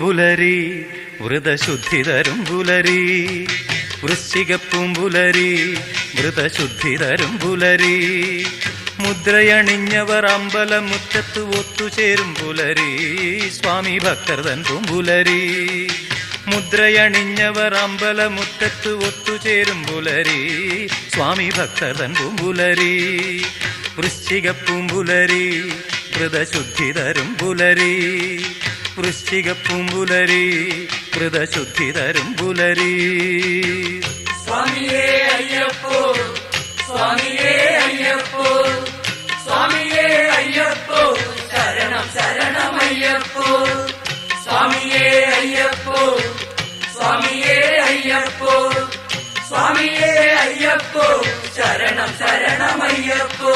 പുലരി വ്രതശുദ്ധി തരും പുലരി, വൃശ്ചികപ്പൂമ്പുലരി വ്രതശുദ്ധി തരും പുലരി, മുദ്രയണിഞ്ഞവർ അമ്പലമുറ്റത്ത് ഒത്തുചേരും പുലരി, സ്വാമി ഭക്തർ തൻ പൂമ്പുലരി. മുദ്രയണിഞ്ഞവർ അമ്പലമുറ്റത്ത് ഒത്തുചേരും പുലരി, സ്വാമി ഭക്തർ തൻ പൂമ്പുലരി. വൃശ്ചികപ്പൂമ്പുലരി വ്രതശുദ്ധി തരും പുലരി, വൃശ്ചികപ്പൂമ്പുലരി വ്രതശുദ്ധി തരും പുലരി. സ്വാമിയേ അയ്യപ്പോ, സ്വാമിയേ അയ്യപ്പോ, സ്വാമിയേ അയ്യപ്പോ, ശരണം ശരണമയ്യപ്പോ. സ്വാമിയേ അയ്യപ്പോ, സ്വാമിയേ അയ്യപ്പോ, സ്വാമിയേ അയ്യപ്പോ, ശരണം ശരണമയ്യപ്പോ.